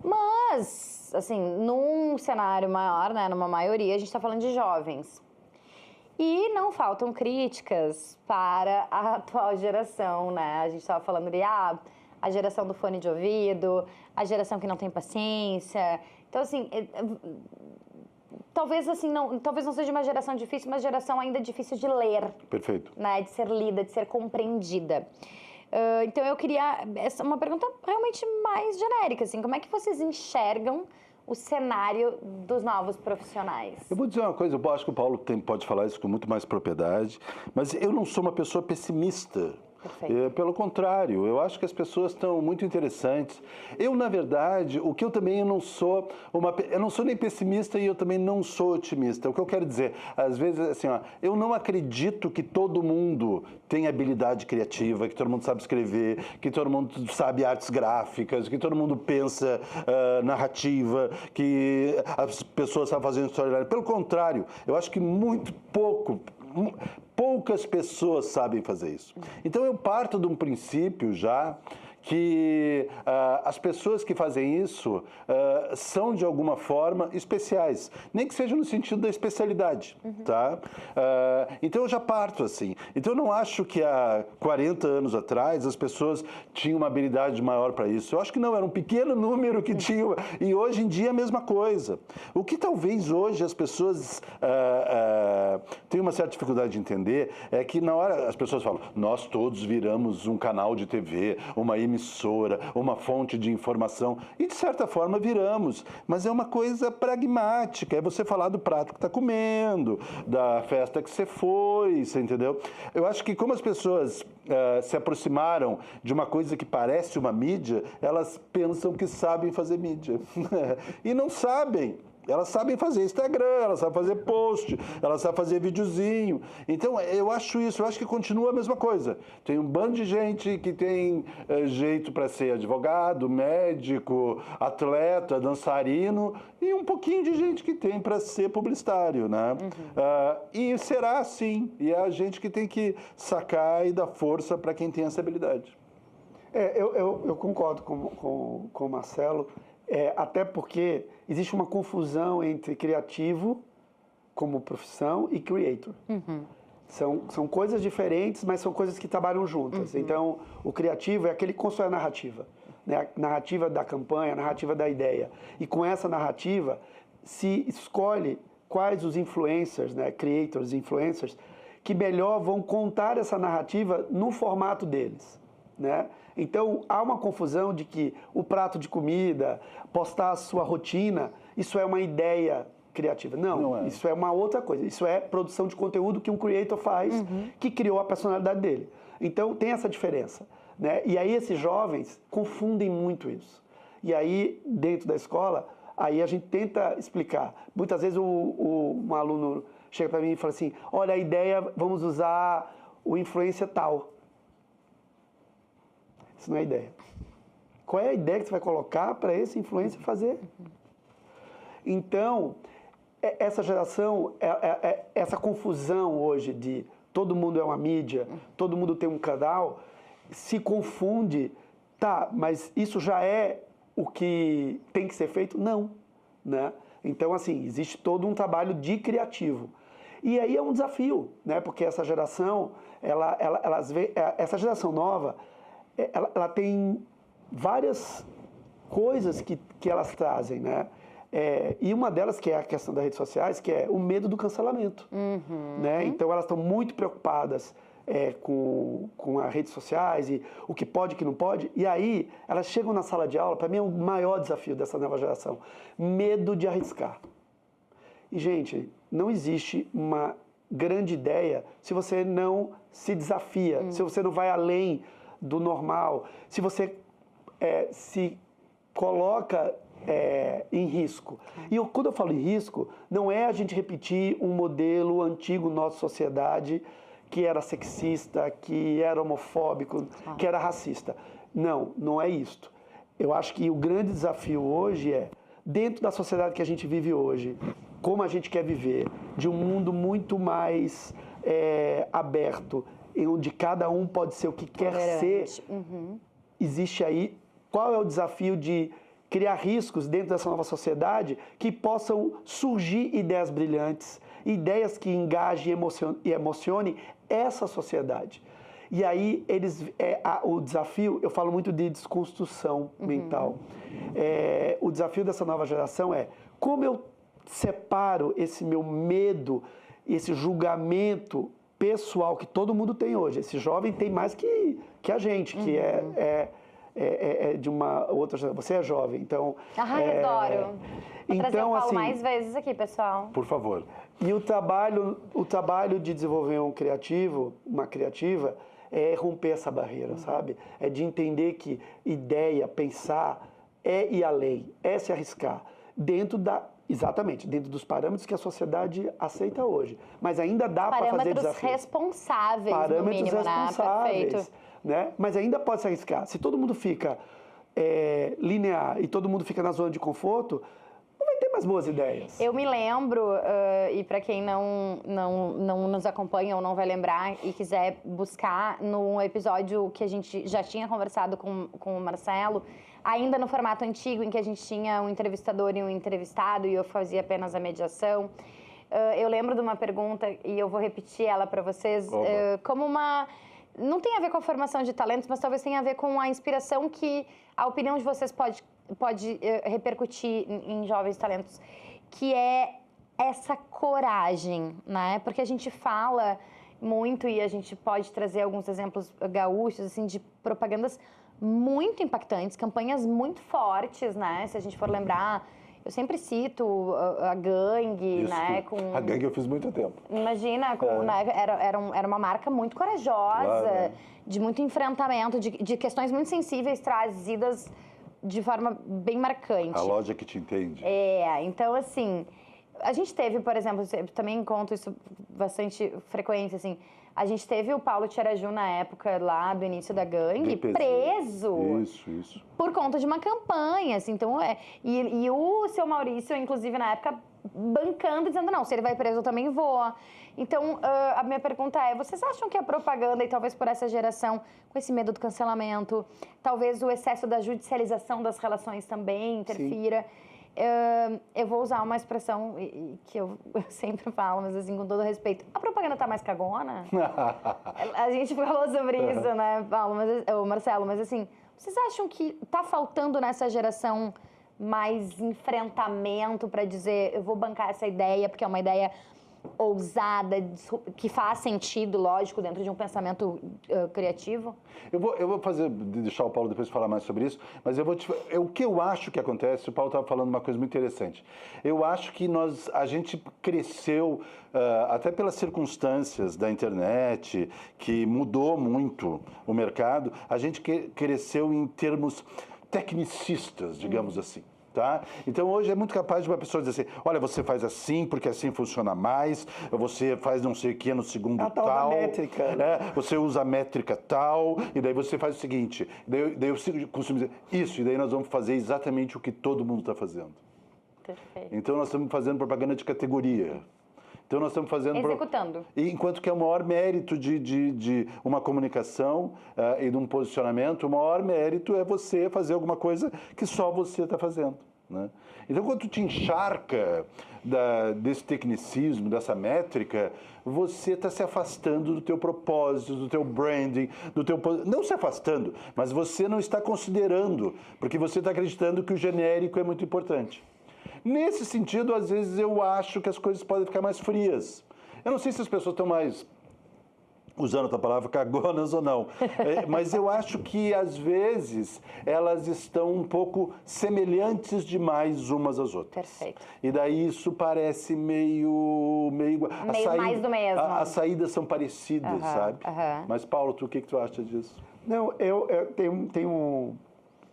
Mas, assim, num cenário maior, né, numa maioria, a gente está falando de jovens. E não faltam críticas para a atual geração, né? A gente estava falando de a geração do fone de ouvido, a geração que não tem paciência. Então, assim, talvez não seja uma geração difícil, mas geração ainda difícil de ler, Perfeito. né? De ser lida, de ser compreendida. Então, eu queria uma pergunta realmente mais genérica, assim, como é que vocês enxergam o cenário dos novos profissionais? Eu vou dizer uma coisa, eu acho que o Paulo pode falar isso com muito mais propriedade, mas eu não sou uma pessoa pessimista. Perfeito. Pelo contrário, eu acho que as pessoas estão muito interessantes. Eu, na verdade, o que eu também eu não sou nem pessimista e eu também não sou otimista. O que eu quero dizer, às vezes, assim, eu não acredito que todo mundo tem habilidade criativa, que todo mundo sabe escrever, que todo mundo sabe artes gráficas, que todo mundo pensa narrativa, que as pessoas sabem fazer storyline. Pelo contrário, eu acho que poucas pessoas sabem fazer isso. Então, eu parto de um princípio já que as pessoas que fazem isso são, de alguma forma, especiais. Nem que seja no sentido da especialidade, tá? Então, eu já parto assim. Então, eu não acho que há 40 anos atrás as pessoas tinham uma habilidade maior para isso. Eu acho que não, era um pequeno número que tinha. E hoje em dia é a mesma coisa. O que talvez hoje as pessoas tenham uma certa dificuldade de entender é que na hora as pessoas falam, nós todos viramos um canal de TV, uma emissora, uma fonte de informação, e de certa forma viramos, mas é uma coisa pragmática, é você falar do prato que está comendo, da festa que você foi, você entendeu? Eu acho que como as pessoas se aproximaram de uma coisa que parece uma mídia, elas pensam que sabem fazer mídia, e não sabem. Elas sabem fazer Instagram, elas sabem fazer post, elas sabem fazer videozinho. Então, eu acho isso, eu acho que continua a mesma coisa. Tem um bando de gente que tem jeito para ser advogado, médico, atleta, dançarino, e um pouquinho de gente que tem para ser publicitário, né? E será assim, e é a gente que tem que sacar e dar força para quem tem essa habilidade. Eu concordo com o Marcelo. Até porque existe uma confusão entre criativo como profissão e creator. São coisas diferentes, mas são coisas que trabalham juntas. Então, o criativo é aquele que constrói a narrativa, né? A narrativa da campanha, a narrativa da ideia. E com essa narrativa, se escolhe quais os influencers, né? Creators, influencers, que melhor vão contar essa narrativa no formato deles, né? Então, há uma confusão de que o prato de comida, postar a sua rotina, isso é uma ideia criativa. Não é. Isso é uma outra coisa. Isso é produção de conteúdo que um creator faz, que criou a personalidade dele. Então, tem essa diferença, né? E aí, esses jovens confundem muito isso. E aí, dentro da escola, aí a gente tenta explicar. Muitas vezes, um aluno chega para mim e fala assim, olha, a ideia, vamos usar o influencer tal. Isso não é ideia. Qual é a ideia que você vai colocar para esse influencer fazer? Então, essa geração, essa confusão hoje de todo mundo é uma mídia, todo mundo tem um canal, se confunde, tá, mas isso já é o que tem que ser feito? Não, né? Então, assim, existe todo um trabalho de criativo. E aí é um desafio, né? Porque essa geração, essa geração nova, ela tem várias coisas que elas trazem, né? E uma delas, que é a questão das redes sociais, que é o medo do cancelamento. Né? Então, elas estão muito preocupadas com as redes sociais e o que pode e o que não pode. E aí, elas chegam na sala de aula, para mim é o maior desafio dessa nova geração, medo de arriscar. E, gente, não existe uma grande ideia se você não se desafia, se você não vai além do normal, se você se coloca em risco. E quando eu falo em risco, não é a gente repetir um modelo antigo na nossa sociedade que era sexista, que era homofóbico, que era racista. Não, não é isto. Eu acho que o grande desafio hoje dentro da sociedade que a gente vive hoje, como a gente quer viver, de um mundo muito mais aberto, onde cada um pode ser o que quer ser, existe aí, qual é o desafio de criar riscos dentro dessa nova sociedade que possam surgir ideias brilhantes, ideias que engajem e emocionem essa sociedade. E aí, o desafio, eu falo muito de desconstrução mental. O desafio dessa nova geração como eu separo esse meu medo, esse julgamento pessoal que todo mundo tem hoje. Esse jovem tem mais que a gente, que de uma outra geração. Você é jovem, então... adoro. Vou trazer o Paulo assim, mais vezes aqui, pessoal. Por favor. E o trabalho de desenvolver uma criativa, é romper essa barreira, sabe? É de entender que ideia, pensar, ir além, se arriscar. Exatamente, dentro dos parâmetros que a sociedade aceita hoje. Mas ainda dá para fazer desafios. Parâmetros responsáveis, no mínimo, responsáveis, né? Perfeito. Né? Mas ainda pode se arriscar. Se todo mundo fica linear e todo mundo fica na zona de conforto, não vai ter mais boas ideias. Eu me lembro, e para quem não nos acompanha ou não vai lembrar e quiser buscar no episódio que a gente já tinha conversado com o Marcelo, ainda no formato antigo, em que a gente tinha um entrevistador e um entrevistado e eu fazia apenas a mediação, eu lembro de uma pergunta e eu vou repetir ela para vocês, como uma... Não tem a ver com a formação de talentos, mas talvez tenha a ver com a inspiração que a opinião de vocês pode repercutir em jovens talentos, que é essa coragem, né? Porque a gente fala muito e a gente pode trazer alguns exemplos gaúchos, assim, de propagandas muito impactantes, campanhas muito fortes, né? Se a gente for lembrar... Eu sempre cito a Gangue, né? A Gangue eu fiz muito tempo. Imagina, né, era uma marca muito corajosa, de muito enfrentamento, de questões muito sensíveis trazidas de forma bem marcante. A loja que te entende. Então, assim, a gente teve, por exemplo, eu também conto isso bastante frequência, assim, a gente teve o Paulo Tiaraju na época lá do início da Gangue preso. Isso. Por conta de uma campanha, assim, então e o seu Maurício, inclusive, na época, bancando, dizendo, não, se ele vai preso, eu também vou. Então, a minha pergunta vocês acham que a propaganda, e talvez por essa geração, com esse medo do cancelamento, talvez o excesso da judicialização das relações também interfira? Eu vou usar uma expressão que eu sempre falo, mas assim, com todo respeito. A propaganda tá mais cagona? A gente falou sobre isso, né, Paulo, Marcelo? Mas assim, vocês acham que tá faltando nessa geração mais enfrentamento para dizer, eu vou bancar essa ideia, porque é uma ideia ousada, que faz sentido, lógico, dentro de um pensamento criativo? Eu vou deixar o Paulo depois falar mais sobre isso, mas o que eu acho que acontece, o Paulo estava falando uma coisa muito interessante. Eu acho que a gente cresceu, até pelas circunstâncias da internet, que mudou muito o mercado, a gente cresceu em termos tecnicistas, digamos assim. Tá? Então, hoje é muito capaz de uma pessoa dizer assim, olha, você faz assim, porque assim funciona mais, você faz não sei o que no segundo tal. Da métrica. Né? Você usa a métrica tal, e daí você faz o seguinte, daí eu costumo dizer, isso, e daí nós vamos fazer exatamente o que todo mundo está fazendo. Perfeito. Então, nós estamos fazendo propaganda de categoria. Então, nós estamos fazendo... Executando. Enquanto que é o maior mérito de uma comunicação e de um posicionamento, o maior mérito é você fazer alguma coisa que só você está fazendo, né? Então, quando tu te encharca desse tecnicismo, dessa métrica, você está se afastando do teu propósito, do teu branding, não se afastando, mas você não está considerando, porque você está acreditando que o genérico é muito importante. Nesse sentido, às vezes eu acho que as coisas podem ficar mais frias. Eu não sei se as pessoas estão mais, usando a palavra, cagonas ou não, mas eu acho que, às vezes, elas estão um pouco semelhantes demais umas às outras. Perfeito. E daí isso parece meio mais do mesmo. As saídas são parecidas, sabe? Mas, Paulo, o que tu acha disso? Não, eu tenho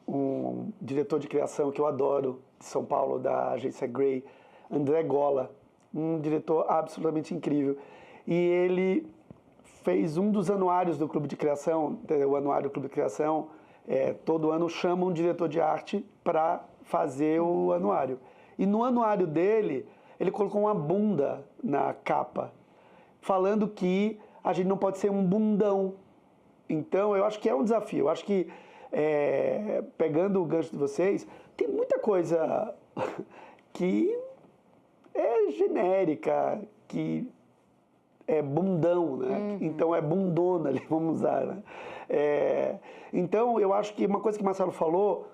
um diretor de criação que eu adoro, de São Paulo, da agência Grey, André Gola, um diretor absolutamente incrível. E ele fez um dos anuários do Clube de Criação, o anuário do Clube de Criação, todo ano chama um diretor de arte para fazer o anuário. E no anuário dele, ele colocou uma bunda na capa, falando que a gente não pode ser um bundão. Então, eu acho que é um desafio. Eu acho que, pegando o gancho de vocês, tem muita coisa que é genérica, que é bundão, né? Então, é bundona ali, vamos usar, né? Então, eu acho que uma coisa que o Marcelo falou,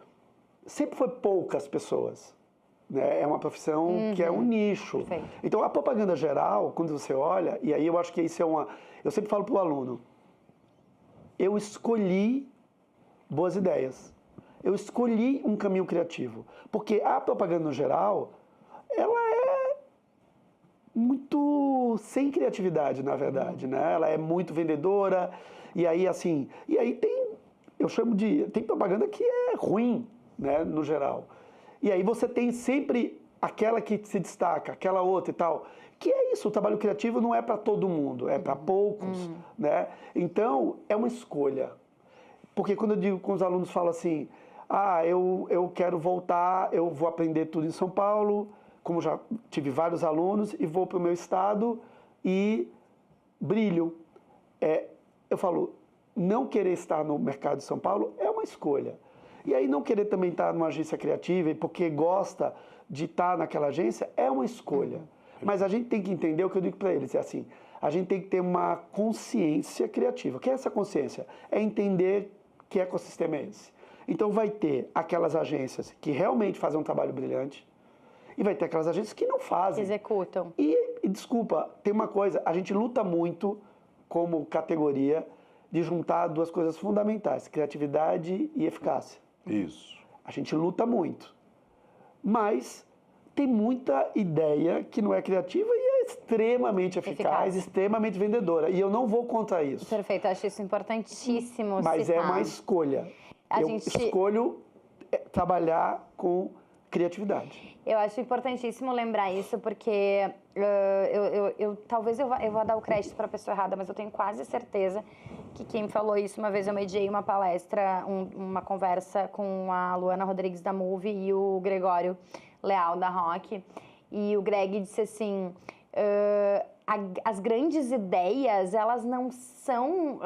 sempre foi poucas pessoas, né? É uma profissão que é um nicho. Perfeito. Então, a propaganda geral, quando você olha, e aí eu acho que isso é uma... Eu sempre falo para o aluno, eu escolhi boas ideias. Eu escolhi um caminho criativo. Porque a propaganda no geral, ela é muito sem criatividade, na verdade, né? Ela é muito vendedora, e aí, assim... E aí tem propaganda que é ruim, né, no geral. E aí você tem sempre aquela que se destaca, aquela outra e tal. Que é isso, o trabalho criativo não é para todo mundo, é para poucos, né? Então, é uma escolha. Porque quando eu digo com os alunos, falo assim, eu quero voltar, eu vou aprender tudo em São Paulo, como já tive vários alunos, e vou para o meu estado e brilho. Eu falo, não querer estar no mercado de São Paulo é uma escolha. E aí não querer também estar numa agência criativa, e porque gosta de estar naquela agência, é uma escolha. Mas a gente tem que entender o que eu digo para eles, é assim, a gente tem que ter uma consciência criativa. O que é essa consciência? É entender que ecossistema é esse. Então vai ter aquelas agências que realmente fazem um trabalho brilhante e vai ter aquelas agências que não fazem. Executam. E desculpa, tem uma coisa, a gente luta muito como categoria de juntar duas coisas fundamentais, criatividade e eficácia. Isso. A gente luta muito. Mas tem muita ideia que não é criativa e é extremamente eficaz, extremamente vendedora. E eu não vou contra isso. Perfeito, acho isso importantíssimo. Mas citar. é uma escolha. Escolho trabalhar com criatividade. Eu acho importantíssimo lembrar isso, porque talvez eu vá dar o crédito para a pessoa errada, mas eu tenho quase certeza que quem falou isso, uma vez eu mediei uma palestra, uma conversa com a Luana Rodrigues da Move e o Gregório Leal da Rock, e o Greg disse assim, as grandes ideias, elas não são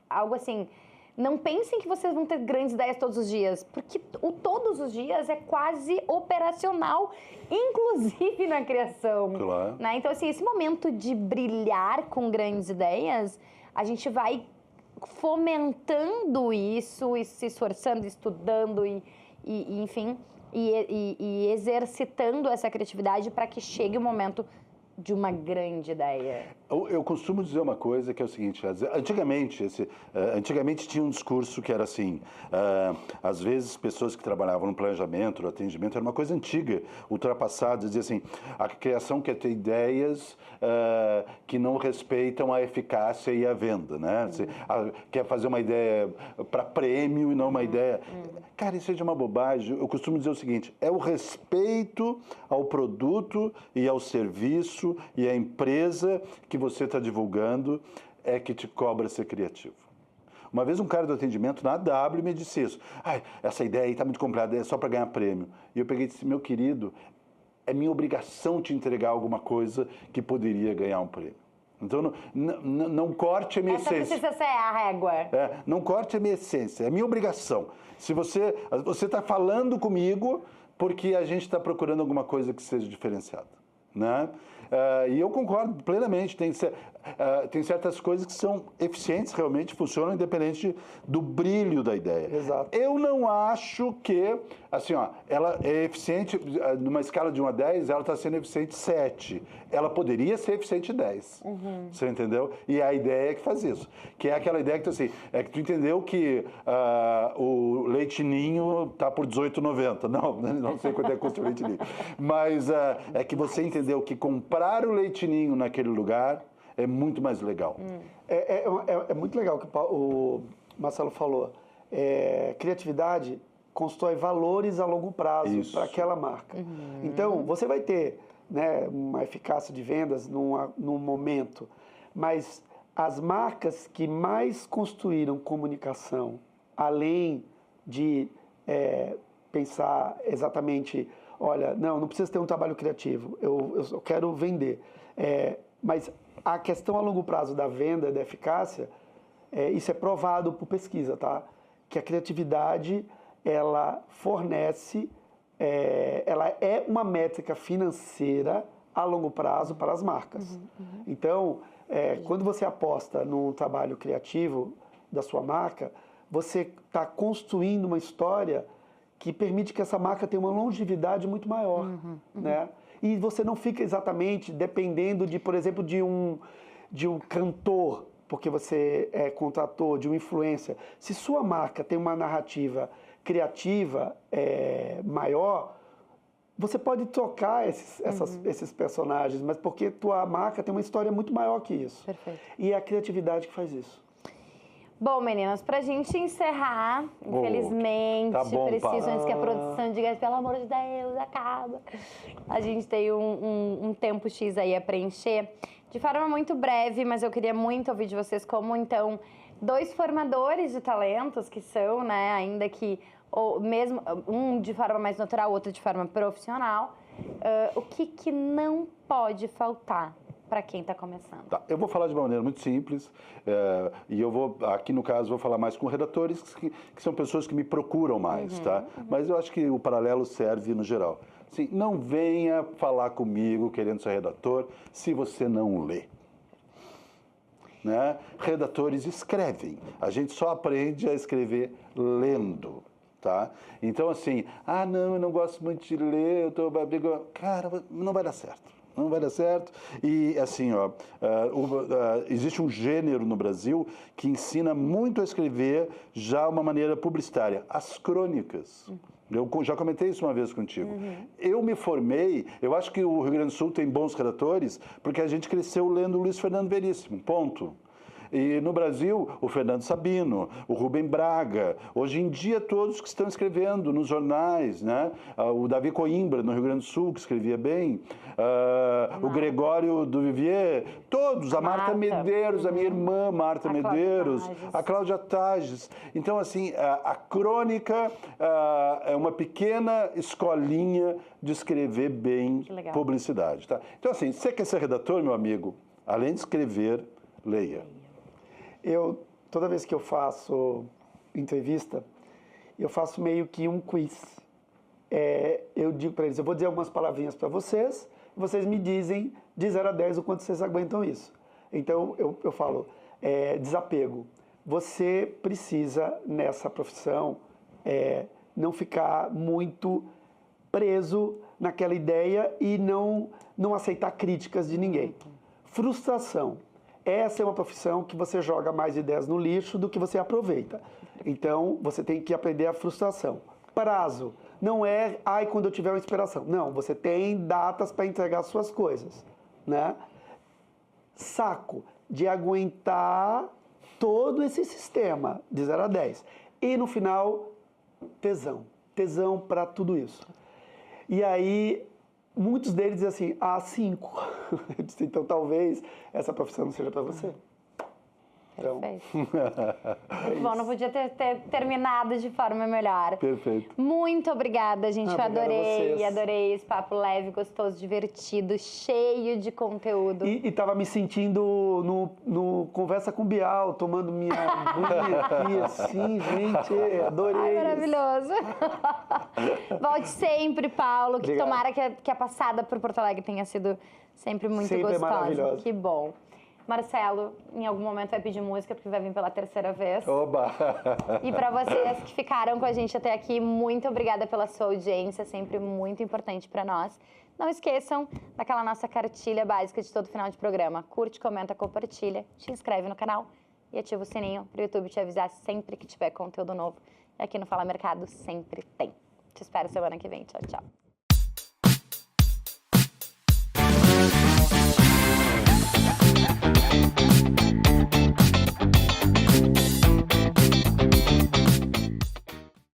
algo assim... Não pensem que vocês vão ter grandes ideias todos os dias, porque o todos os dias é quase operacional, inclusive na criação. Claro. Né? Então, assim, esse momento de brilhar com grandes ideias, a gente vai fomentando isso, e se esforçando, estudando enfim, e exercitando essa criatividade para que chegue o momento de uma grande ideia. Eu costumo dizer uma coisa que é o seguinte, antigamente tinha um discurso que era assim, às vezes pessoas que trabalhavam no planejamento, no atendimento, era uma coisa antiga, ultrapassada, dizia assim, a criação quer ter ideias que não respeitam a eficácia e a venda, né? Quer fazer uma ideia para prêmio e não uma ideia... Cara, isso é de uma bobagem. Eu costumo dizer o seguinte, é o respeito ao produto e ao serviço e à empresa que você está divulgando é que te cobra ser criativo. Uma vez um cara do atendimento na AW me disse isso. Essa ideia aí está muito complicada, é só para ganhar prêmio. E eu peguei e disse, meu querido, é minha obrigação te entregar alguma coisa que poderia ganhar um prêmio. Então, não corte a minha Essa essência. precisa ser a régua. Não corte a minha essência, é minha obrigação. Se você está falando comigo porque a gente está procurando alguma coisa que seja diferenciada, né? E eu concordo plenamente, tem certas coisas que são eficientes, realmente funcionam independente do brilho da ideia. Exato. Eu não acho que, assim, ó, ela é eficiente, numa escala de 1 a 10, ela está sendo eficiente 7. Ela poderia ser eficiente 10. Você entendeu? E a ideia é que faz isso. Que é aquela ideia que tu, assim, é que tu entendeu que o leite ninho está por R$18,90. Não sei quanto é que custa o leite ninho. Mas é que você entendeu que comprar o leite ninho naquele lugar é muito mais legal. É muito legal o que o Marcelo falou. Criatividade constrói valores a longo prazo para aquela marca. Então, você vai ter, né, uma eficácia de vendas num momento, mas as marcas que mais construíram comunicação, além de pensar exatamente, olha, não precisa ter um trabalho criativo, eu só quero vender. Mas a questão a longo prazo da venda, da eficácia, isso é provado por pesquisa, tá? Que a criatividade, ela fornece, ela é uma métrica financeira a longo prazo para as marcas. Então, quando você aposta no trabalho criativo da sua marca, você está construindo uma história que permite que essa marca tenha uma longevidade muito maior, né? E você não fica exatamente dependendo de, por exemplo, de um cantor, porque você contratou, de um influencer. Se sua marca tem uma narrativa criativa maior, você pode trocar esses personagens, mas porque tua marca tem uma história muito maior que isso. Perfeito. E é a criatividade que faz isso. Bom, meninas, pra gente encerrar, infelizmente, tá bom, preciso antes que a produção diga, pelo amor de Deus, acaba. A gente tem um tempo X aí a preencher. De forma muito breve, mas eu queria muito ouvir de vocês como, então, 2 formadores de talentos que são, né, ainda que, ou mesmo um de forma mais natural, outro de forma profissional, o que não pode faltar para quem está começando? Tá, eu vou falar de uma maneira muito simples, e eu vou, aqui no caso, vou falar mais com redatores, que são pessoas que me procuram mais, tá? Mas eu acho que o paralelo serve no geral. Assim, não venha falar comigo querendo ser redator se você não lê. Né? Redatores escrevem, a gente só aprende a escrever lendo. Tá? Então, assim, não, eu não gosto muito de ler, eu tô... Cara, não vai dar certo. Não vai dar certo. E, assim, existe um gênero no Brasil que ensina muito a escrever já uma maneira publicitária. As crônicas. Eu já comentei isso uma vez contigo. Eu me formei, eu acho que o Rio Grande do Sul tem bons redatores, porque a gente cresceu lendo Luiz Fernando Veríssimo, ponto. E no Brasil, o Fernando Sabino, o Rubem Braga, hoje em dia todos que estão escrevendo nos jornais, né? O Davi Coimbra, no Rio Grande do Sul, que escrevia bem, o Gregório do Vivier, todos, a Marta Medeiros, a minha irmã Marta Medeiros, a Cláudia Tages. Então, assim, a crônica é uma pequena escolinha de escrever bem publicidade. Tá? Então, assim, você quer ser redator, meu amigo? Além de escrever, leia. Toda vez que eu faço entrevista, eu faço meio que um quiz. Eu digo para eles, eu vou dizer algumas palavrinhas para vocês, e vocês me dizem de 0 a 10 o quanto vocês aguentam isso. Então, eu falo, desapego. Você precisa, nessa profissão, não ficar muito preso naquela ideia e não aceitar críticas de ninguém. Frustração. Essa é uma profissão que você joga mais ideias no lixo do que você aproveita. Então, você tem que aprender a frustração. Prazo. Não é, quando eu tiver uma inspiração. Não, você tem datas para entregar suas coisas, né? Saco. De aguentar todo esse sistema, de 0 a 10. E, no final, tesão. Tesão para tudo isso. E aí... muitos deles dizem assim, 5. Então, talvez essa profissão não seja para você. Então, Perfeito. Bom, não podia ter terminado de forma melhor. Perfeito. Muito obrigada, gente. Eu Obrigado a vocês. adorei esse papo leve, gostoso, divertido, cheio de conteúdo. E tava me sentindo no Conversa com Bial, tomando minha aguinha aqui, assim, gente, adorei. Ai, maravilhoso. Volte sempre, Paulo. Que Obrigado. tomara que a passada por Porto Alegre tenha sido sempre muito Sempre gostosa. maravilhosa. Que bom. Marcelo, em algum momento vai pedir música, porque vai vir pela terceira vez. Oba! E para vocês que ficaram com a gente até aqui, muito obrigada pela sua audiência, sempre muito importante para nós. Não esqueçam daquela nossa cartilha básica de todo final de programa. Curte, comenta, compartilha, te inscreve no canal e ativa o sininho para o YouTube te avisar sempre que tiver conteúdo novo. E aqui no Fala Mercado sempre tem. Te espero semana que vem. Tchau, tchau.